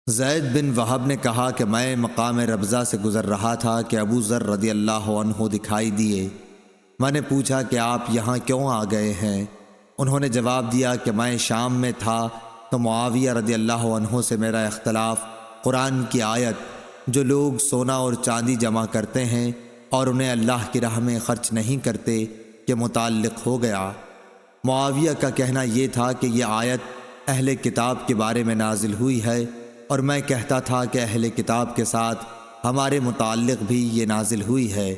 زید بن وہب نے کہا کہ میں مقام ربضہ سے گزر رہا تھا کہ ابو ذر رضی اللہ عنہ دکھائی دیے۔ میں نے پوچھا کہ آپ یہاں کیوں آ گئے ہیں؟ انہوں نے جواب دیا کہ میں شام میں تھا تو معاویہ رضی اللہ عنہ سے میرا اختلاف قرآن کی آیت جو لوگ سونا اور چاندی جمع کرتے ہیں اور انہیں اللہ کی راہ میں خرچ نہیں کرتے کے متعلق ہو گیا۔ معاویہ کا کہنا یہ تھا کہ یہ آیت اہل کتاب کے بارے میں نازل ہوئی ہے، اور میں کہتا تھا کہ اہل کتاب کے ساتھ ہمارے متعلق بھی یہ نازل ہوئی ہے۔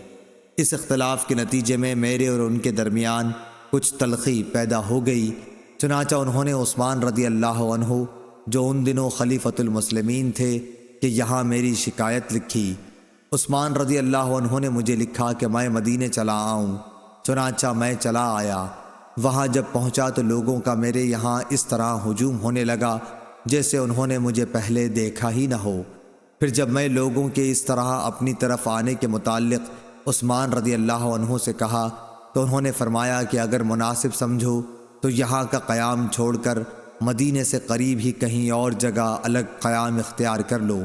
اس اختلاف کے نتیجے میں میرے اور ان کے درمیان کچھ تلخی پیدا ہو گئی، چنانچہ انہوں نے عثمان رضی اللہ عنہ جو ان دنوں خلیفۃ المسلمین تھے کہ یہاں میری شکایت لکھی۔ عثمان رضی اللہ عنہ نے مجھے لکھا کہ میں مدینے چلا آؤں، چنانچہ میں چلا آیا۔ وہاں جب پہنچا تو لوگوں کا میرے یہاں اس طرح ہجوم ہونے لگا جیسے انہوں نے مجھے پہلے دیکھا ہی نہ ہو۔ پھر جب میں لوگوں کے اس طرح اپنی طرف آنے کے متعلق عثمان رضی اللہ عنہ سے کہا تو انہوں نے فرمایا کہ اگر مناسب سمجھو تو یہاں کا قیام چھوڑ کر مدینے سے قریب ہی کہیں اور جگہ الگ قیام اختیار کر لو۔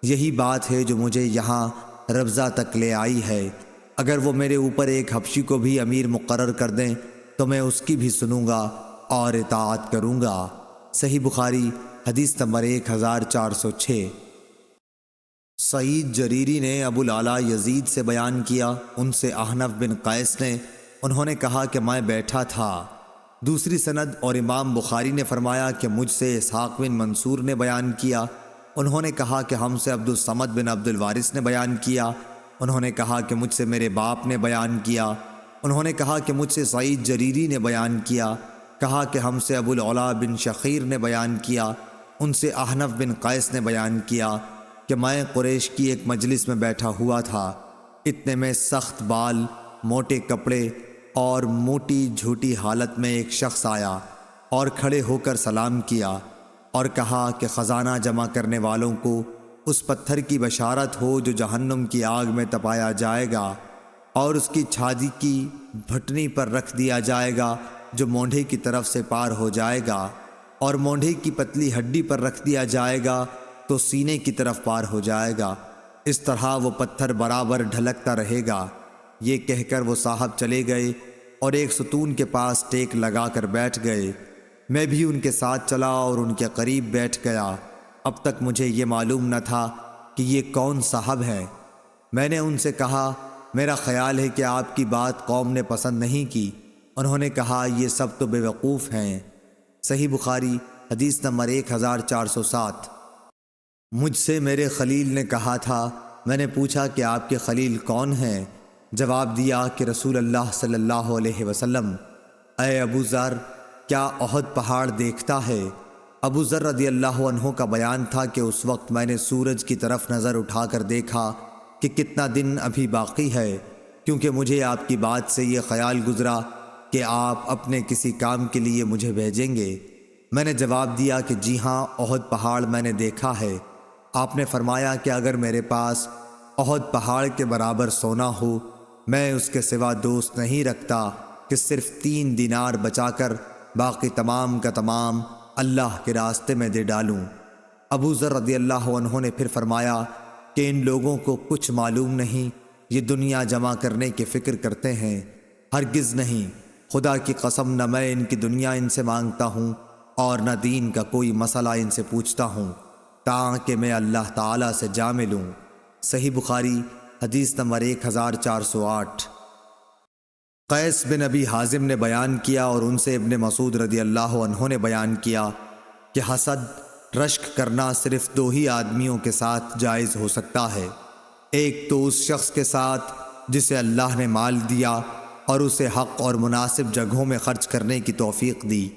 یہی بات ہے جو مجھے یہاں ربضہ تک لے آئی ہے۔ اگر وہ میرے اوپر ایک حبشی کو بھی امیر مقرر کر دیں تو میں اس کی بھی سنوں گا اور اطاعت کروں گا۔ صحیح بخاری حدیث نمبر 1406۔ سعید جریری نے ابو العلا یزید سے بیان کیا، ان سے احنف بن قیس نے، انہوں نے کہا کہ میں بیٹھا تھا۔ دوسری سند اور امام بخاری نے فرمایا کہ مجھ سے اسحاق بن منصور نے بیان کیا، انہوں نے کہا کہ ہم سے عبد الصمد بن عبد الوارث نے بیان کیا، انہوں نے کہا کہ مجھ سے میرے باپ نے بیان کیا، انہوں نے کہا کہ مجھ سے سعید جریری نے بیان کیا، کہا کہ ہم سے ابو العلا بن شخیر نے بیان کیا، ان سے احنف بن قیس نے بیان کیا کہ میں قریش کی ایک مجلس میں بیٹھا ہوا تھا، اتنے میں سخت بال، موٹے کپڑے اور موٹی جھوٹی حالت میں ایک شخص آیا اور کھڑے ہو کر سلام کیا اور کہا کہ خزانہ جمع کرنے والوں کو اس پتھر کی بشارت ہو جو جہنم کی آگ میں تپایا جائے گا اور اس کی چھاتی کی بھٹنی پر رکھ دیا جائے گا جو مونڈھے کی طرف سے پار ہو جائے گا، اور مونڈھے کی پتلی ہڈی پر رکھ دیا جائے گا تو سینے کی طرف پار ہو جائے گا، اس طرح وہ پتھر برابر ڈھلکتا رہے گا۔ یہ کہہ کر وہ صاحب چلے گئے اور ایک ستون کے پاس ٹیک لگا کر بیٹھ گئے۔ میں بھی ان کے ساتھ چلا اور ان کے قریب بیٹھ گیا۔ اب تک مجھے یہ معلوم نہ تھا کہ یہ کون صاحب ہے۔ میں نے ان سے کہا میرا خیال ہے کہ آپ کی بات قوم نے پسند نہیں کی۔ انہوں نے کہا یہ سب تو بے وقوف ہیں۔ صحیح بخاری حدیث نمبر 1407۔ مجھ سے میرے خلیل نے کہا تھا، میں نے پوچھا کہ آپ کے خلیل کون ہیں؟ جواب دیا کہ رسول اللہ صلی اللہ علیہ وسلم۔ اے ابو ذر، کیا احد پہاڑ دیکھتا ہے؟ ابو ذر رضی اللہ عنہ کا بیان تھا کہ اس وقت میں نے سورج کی طرف نظر اٹھا کر دیکھا کہ کتنا دن ابھی باقی ہے، کیونکہ مجھے آپ کی بات سے یہ خیال گزرا کہ آپ اپنے کسی کام کے لیے مجھے بھیجیں گے۔ میں نے جواب دیا کہ جی ہاں، احد پہاڑ میں نے دیکھا ہے۔ آپ نے فرمایا کہ اگر میرے پاس احد پہاڑ کے برابر سونا ہو، میں اس کے سوا دوست نہیں رکھتا کہ صرف 3 دینار بچا کر باقی تمام کا تمام اللہ کے راستے میں دے ڈالوں۔ ابو ذر رضی اللہ عنہ نے پھر فرمایا کہ ان لوگوں کو کچھ معلوم نہیں، یہ دنیا جمع کرنے کی فکر کرتے ہیں۔ ہرگز نہیں، خدا کی قسم، نہ میں ان کی دنیا ان سے مانگتا ہوں اور نہ دین کا کوئی مسئلہ ان سے پوچھتا ہوں تاکہ میں اللہ تعالیٰ سے جا ملوں۔ صحیح بخاری حدیث نمبر 1408۔ قیس بن ابی حازم نے بیان کیا اور ان سے ابن مسعود رضی اللہ عنہ نے بیان کیا کہ حسد، رشک کرنا صرف 2 ہی آدمیوں کے ساتھ جائز ہو سکتا ہے، ایک تو اس شخص کے ساتھ جسے اللہ نے مال دیا اور اسے حق اور مناسب جگہوں میں خرچ کرنے کی توفیق دی،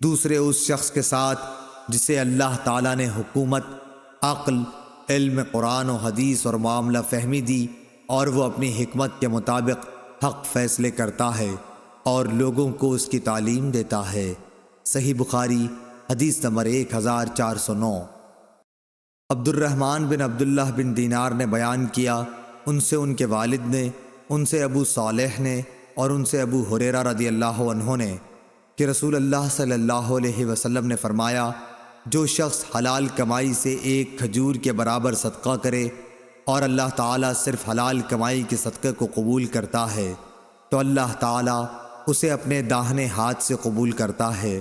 دوسرے اس شخص کے ساتھ جسے اللہ تعالیٰ نے حکومت، عقل، علم قرآن و حدیث اور معاملہ فہمی دی اور وہ اپنی حکمت کے مطابق حق فیصلے کرتا ہے اور لوگوں کو اس کی تعلیم دیتا ہے۔ صحیح بخاری حدیث نمبر 1409۔ عبد الرحمن بن عبداللہ بن دینار نے بیان کیا، ان سے ان کے والد نے، ان سے ابو صالح نے اور ان سے ابو ہریرہ رضی اللہ عنہ نے کہ رسول اللہ صلی اللہ علیہ وسلم نے فرمایا جو شخص حلال کمائی سے ایک کھجور کے برابر صدقہ کرے اور اللہ تعالیٰ صرف حلال کمائی کے صدقے کو قبول کرتا ہے تو اللہ تعالیٰ اسے اپنے داہنے ہاتھ سے قبول کرتا ہے،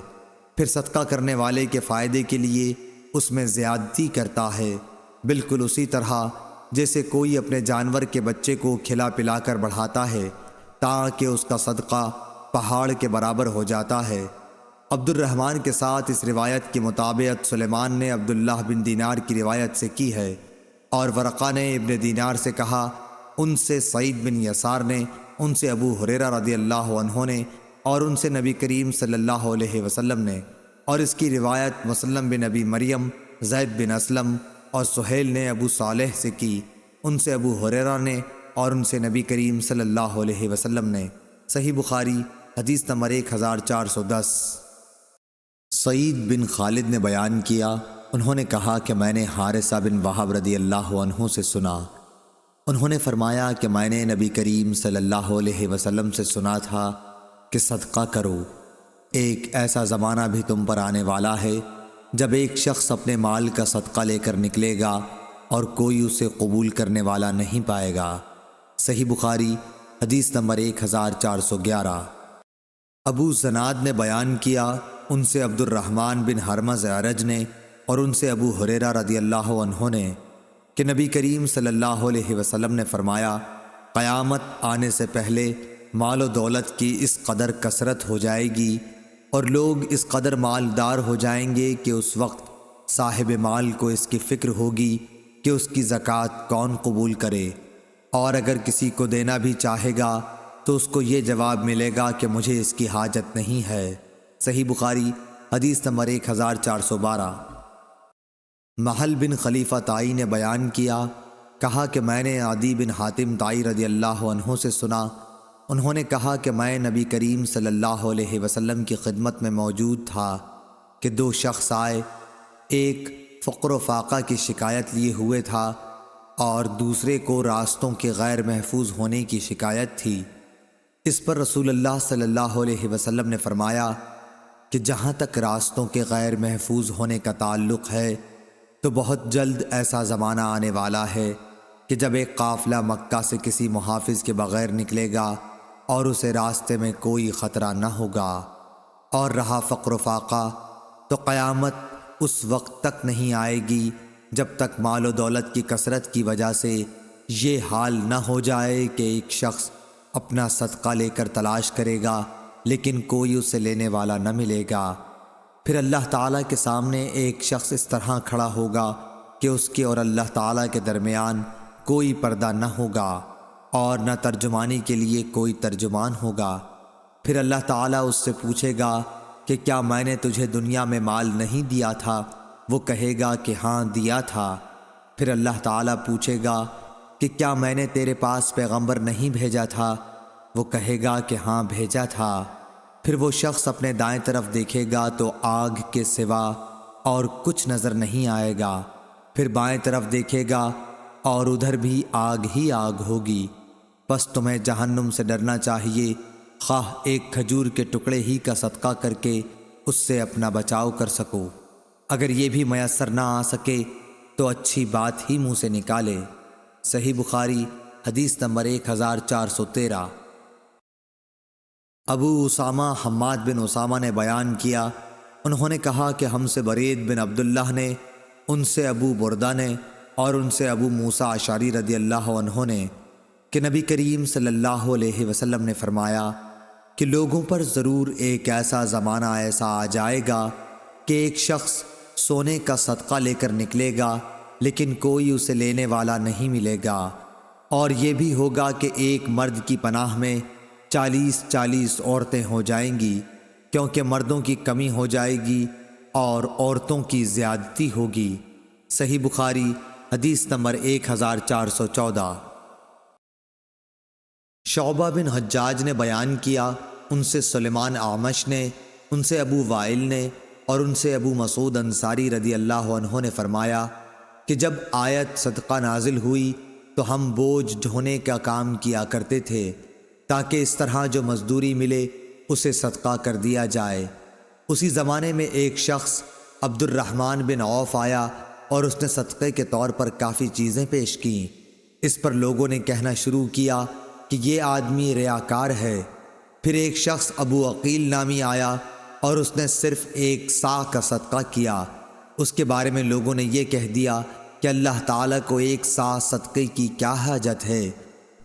پھر صدقہ کرنے والے کے فائدے کے لیے اس میں زیادتی کرتا ہے، بالکل اسی طرح جیسے کوئی اپنے جانور کے بچے کو کھلا پلا کر بڑھاتا ہے تاکہ اس کا صدقہ پہاڑ کے برابر ہو جاتا ہے۔ عبد الرحمن کے ساتھ اس روایت کے مطابق سلیمان نے عبداللہ بن دینار کی روایت سے کی ہے، اور ورقہ نے ابن دینار سے کہا، ان سے سعید بن یسار نے، ان سے ابو ہریرہ رضی اللہ عنہ نے، اور ان سے نبی کریم صلی اللہ علیہ وسلم نے، اور اس کی روایت مسلم بن ابی مریم، زید بن اسلم اور سہیل نے ابو صالح سے کی، ان سے ابو ہریرہ نے، اور ان سے نبی کریم صلی اللہ علیہ وسلم نے۔ صحیح بخاری حدیث نمبر 1410۔ سعید بن خالد نے بیان کیا، انہوں نے کہا کہ میں نے حارثہ بن وہب رضی اللہ عنہ سے سنا، انہوں نے فرمایا کہ میں نے نبی کریم صلی اللہ علیہ وسلم سے سنا تھا کہ صدقہ کرو، ایک ایسا زمانہ بھی تم پر آنے والا ہے جب ایک شخص اپنے مال کا صدقہ لے کر نکلے گا اور کوئی اسے قبول کرنے والا نہیں پائے گا۔ صحیح بخاری حدیث نمبر 1411۔ ابو زناد نے بیان کیا، ان سے عبد الرحمن بن حرمز اعرج نے، اور ان سے ابو ہریرہ رضی اللہ عنہ نے کہ نبی کریم صلی اللہ علیہ وسلم نے فرمایا، قیامت آنے سے پہلے مال و دولت کی اس قدر کثرت ہو جائے گی اور لوگ اس قدر مالدار ہو جائیں گے کہ اس وقت صاحب مال کو اس کی فکر ہوگی کہ اس کی زکوٰۃ کون قبول کرے، اور اگر کسی کو دینا بھی چاہے گا تو اس کو یہ جواب ملے گا کہ مجھے اس کی حاجت نہیں ہے۔ صحیح بخاری حدیث نمبر 1412۔ محل بن خلیفہ تائی نے بیان کیا، کہا کہ میں نے عدی بن حاتم تائی رضی اللہ عنہ سے سنا، انہوں نے کہا کہ میں نبی کریم صلی اللہ علیہ وسلم کی خدمت میں موجود تھا کہ دو شخص آئے، ایک فقر و فاقہ کی شکایت لیے ہوئے تھا اور دوسرے کو راستوں کے غیر محفوظ ہونے کی شکایت تھی۔ اس پر رسول اللہ صلی اللہ علیہ وسلم نے فرمایا کہ جہاں تک راستوں کے غیر محفوظ ہونے کا تعلق ہے تو بہت جلد ایسا زمانہ آنے والا ہے کہ جب ایک قافلہ مکہ سے کسی محافظ کے بغیر نکلے گا اور اسے راستے میں کوئی خطرہ نہ ہوگا، اور رہا فقر و فاقہ تو قیامت اس وقت تک نہیں آئے گی جب تک مال و دولت کی کثرت کی وجہ سے یہ حال نہ ہو جائے کہ ایک شخص اپنا صدقہ لے کر تلاش کرے گا لیکن کوئی اسے لینے والا نہ ملے گا۔ پھر اللہ تعالیٰ کے سامنے ایک شخص اس طرح کھڑا ہوگا کہ اس کے اور اللہ تعالیٰ کے درمیان کوئی پردہ نہ ہوگا اور نہ ترجمانی کے لیے کوئی ترجمان ہوگا۔ پھر اللہ تعالیٰ اس سے پوچھے گا کہ کیا میں نے تجھے دنیا میں مال نہیں دیا تھا؟ وہ کہے گا کہ ہاں دیا تھا۔ پھر اللہ تعالیٰ پوچھے گا کہ کیا میں نے تیرے پاس پیغمبر نہیں بھیجا تھا؟ وہ کہے گا کہ ہاں بھیجا تھا۔ پھر وہ شخص اپنے دائیں طرف دیکھے گا تو آگ کے سوا اور کچھ نظر نہیں آئے گا، پھر بائیں طرف دیکھے گا اور ادھر بھی آگ ہی آگ ہوگی۔ بس تمہیں جہنم سے ڈرنا چاہیے، خواہ ایک کھجور کے ٹکڑے ہی کا صدقہ کر کے اس سے اپنا بچاؤ کر سکو، اگر یہ بھی میسر نہ آ سکے تو اچھی بات ہی منہ سے نکالے۔ صحیح بخاری حدیث نمبر 1413۔ ابو اسامہ حماد بن اسامہ نے بیان کیا، انہوں نے کہا کہ ہم سے برید بن عبداللہ نے، ان سے ابو بردہ نے، اور ان سے ابو موسیٰ اشعری رضی اللہ عنہ نے کہ نبی کریم صلی اللہ علیہ وسلم نے فرمایا کہ لوگوں پر ضرور ایک ایسا زمانہ ایسا آ جائے گا کہ ایک شخص سونے کا صدقہ لے کر نکلے گا لیکن کوئی اسے لینے والا نہیں ملے گا، اور یہ بھی ہوگا کہ ایک مرد کی پناہ میں 40 عورتیں ہو جائیں گی، کیونکہ مردوں کی کمی ہو جائے گی اور عورتوں کی زیادتی ہوگی۔ صحیح بخاری حدیث نمبر 1414۔ شعبہ بن حجاج نے بیان کیا، ان سے سلیمان اعمش نے، ان سے ابو وائل نے، اور ان سے ابو مسعود انصاری رضی اللہ عنہ نے فرمایا کہ جب آیت صدقہ نازل ہوئی تو ہم بوجھ ڈھونے کا کام کیا کرتے تھے تاکہ اس طرح جو مزدوری ملے اسے صدقہ کر دیا جائے۔ اسی زمانے میں ایک شخص عبد الرحمن بن عوف آیا اور اس نے صدقے کے طور پر کافی چیزیں پیش کیں۔ اس پر لوگوں نے کہنا شروع کیا کہ یہ آدمی ریاکار ہے۔ پھر ایک شخص ابو عقیل نامی آیا اور اس نے صرف 1 صاع کا صدقہ کیا۔ اس کے بارے میں لوگوں نے یہ کہہ دیا کہ اللہ تعالیٰ کو 1 صاع صدقے کی کیا حاجت ہے۔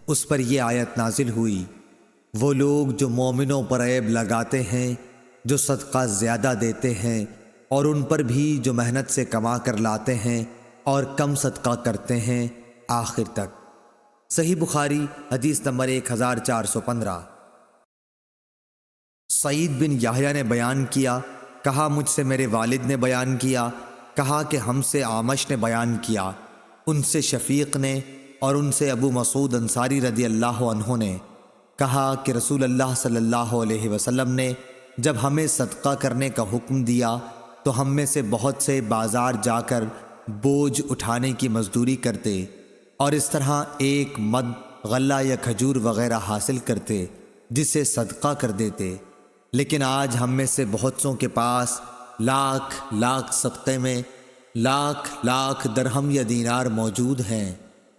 اس پر یہ آیت نازل ہوئی، وہ لوگ جو مومنوں پر عیب لگاتے ہیں، جو صدقہ زیادہ دیتے ہیں، اور ان پر بھی جو محنت سے کما کر لاتے ہیں اور کم صدقہ کرتے ہیں، آخر تک۔ صحیح بخاری حدیث نمبر 1415۔ سعید بن یحییٰ نے بیان کیا، کہا مجھ سے میرے والد نے بیان کیا، کہا کہ ہم سے اعمش نے بیان کیا، ان سے شفیق نے، اور ان سے ابو مسعود انصاری رضی اللہ عنہ نے کہا کہ رسول اللہ صلی اللہ علیہ وسلم نے جب ہمیں صدقہ کرنے کا حکم دیا تو ہم میں سے بہت سے بازار جا کر بوجھ اٹھانے کی مزدوری کرتے اور اس طرح 1 مد غلہ یا کھجور وغیرہ حاصل کرتے جسے صدقہ کر دیتے، لیکن آج ہم میں سے بہت سوں کے پاس لاکھ صدقے میں لاکھ درہم یا دینار موجود ہیں۔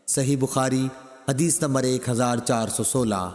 صحیح بخاری حدیث نمبر 1416۔